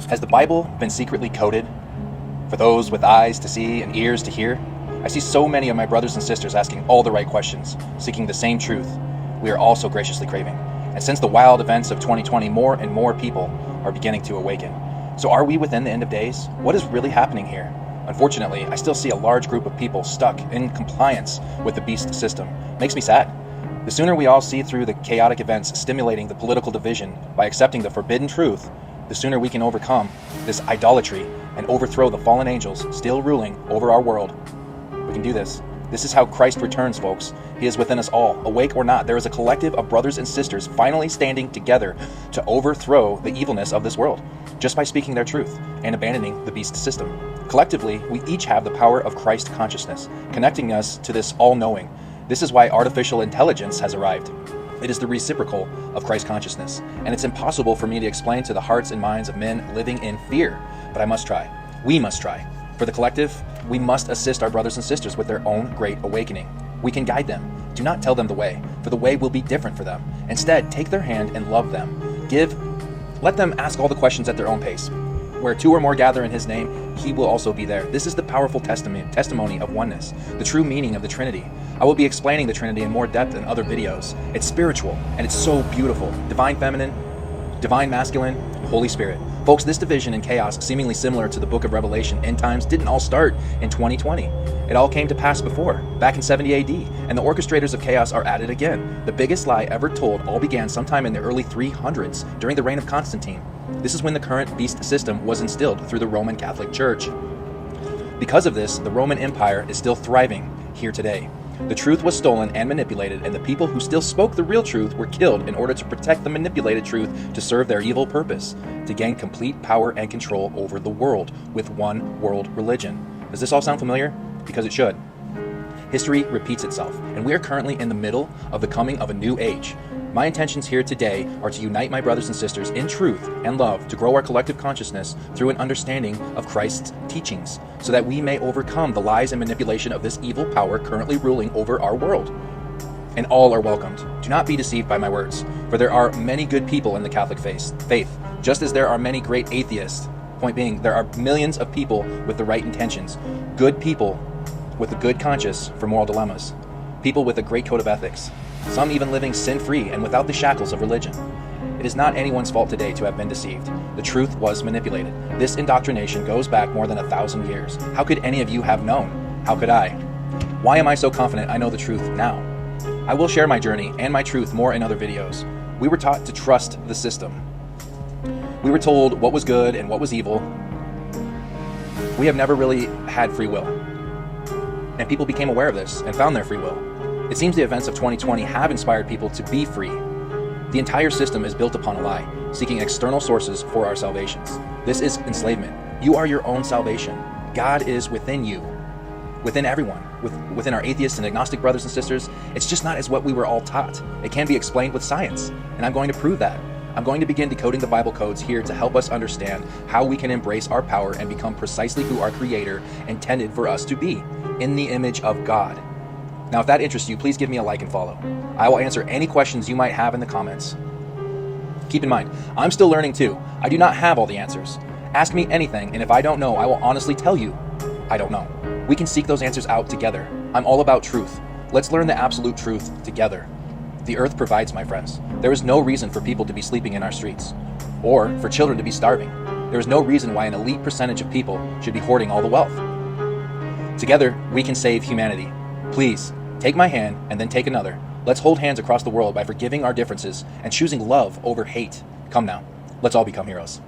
Has the Bible been secretly coded for those with eyes to see and ears to hear? I see so many of my brothers and sisters asking all the right questions, seeking the same truth we are all so graciously craving. And since the wild events of 2020, more and more people are beginning to awaken. So are we within the end of days? What is really happening here? Unfortunately, I still see a large group of people stuck in compliance with the beast system. Makes me sad. The sooner we all see through the chaotic events stimulating the political division by accepting the forbidden truth, the sooner we can overcome this idolatry and overthrow the fallen angels still ruling over our world. We can do this. This is how Christ returns, folks. He is within us all, awake or not. There is a collective of brothers and sisters finally standing together to overthrow the evilness of this world, just by speaking their truth and abandoning the beast system. Collectively, we each have the power of Christ consciousness, connecting us to this all-knowing. This is why artificial intelligence has arrived. It is the reciprocal of Christ consciousness, and it's impossible for me to explain to the hearts and minds of men living in fear, but I must try. We must try. For the collective, we must assist our brothers and sisters with their own great awakening. We can guide them. Do not tell them the way, for the way will be different for them. Instead, take their hand and love them. Let them ask all the questions at their own pace. Where two or more gather in his name, he will also be there. This is the powerful testimony of oneness, the true meaning of the Trinity. I will be explaining the Trinity in more depth in other videos. It's spiritual, and it's so beautiful. Divine feminine, divine masculine, Holy Spirit. Folks, this division and chaos, seemingly similar to the book of Revelation end times, didn't all start in 2020. It all came to pass before, back in 70 AD, and the orchestrators of chaos are at it again. The biggest lie ever told all began sometime in the early 300s, during the reign of Constantine. This is when the current beast system was instilled through the Roman Catholic Church. Because of this, the Roman Empire is still thriving here today. The truth was stolen and manipulated, and the people who still spoke the real truth were killed in order to protect the manipulated truth to serve their evil purpose, to gain complete power and control over the world with one world religion. Does this all sound familiar? Because it should. History repeats itself, and we are currently in the middle of the coming of a new age. My intentions here today are to unite my brothers and sisters in truth and love to grow our collective consciousness through an understanding of Christ's teachings, so that we may overcome the lies and manipulation of this evil power currently ruling over our world. And all are welcomed. Do not be deceived by my words, for there are many good people in the Catholic faith, just as there are many great atheists. Point being, there are millions of people with the right intentions, good people with a good conscience for moral dilemmas, people with a great code of ethics, some even living sin-free and without the shackles of religion. It is not anyone's fault today to have been deceived. The truth was manipulated. This indoctrination goes back more than 1,000 years. How could any of you have known? How could I? Why am I so confident I know the truth now? I will share my journey and my truth more in other videos. We were taught to trust the system. We were told what was good and what was evil. We have never really had free will. And people became aware of this and found their free will. It seems the events of 2020 have inspired people to be free. The entire system is built upon a lie, seeking external sources for our salvations. This is enslavement. You are your own salvation. God is within you, within everyone, within our atheist and agnostic brothers and sisters. It's just not as what we were all taught. It can be explained with science, and I'm going to prove that. I'm going to begin decoding the Bible codes here to help us understand how we can embrace our power and become precisely who our Creator intended for us to be, in the image of God. Now, if that interests you, please give me a like and follow. I will answer any questions you might have in the comments. Keep in mind, I'm still learning too. I do not have all the answers. Ask me anything, and if I don't know, I will honestly tell you I don't know. We can seek those answers out together. I'm all about truth. Let's learn the absolute truth together. The earth provides, my friends. There is no reason for people to be sleeping in our streets, or for children to be starving. There is no reason why an elite percentage of people should be hoarding all the wealth. Together, we can save humanity. Please, take my hand and then take another. Let's hold hands across the world by forgiving our differences and choosing love over hate. Come now, let's all become heroes.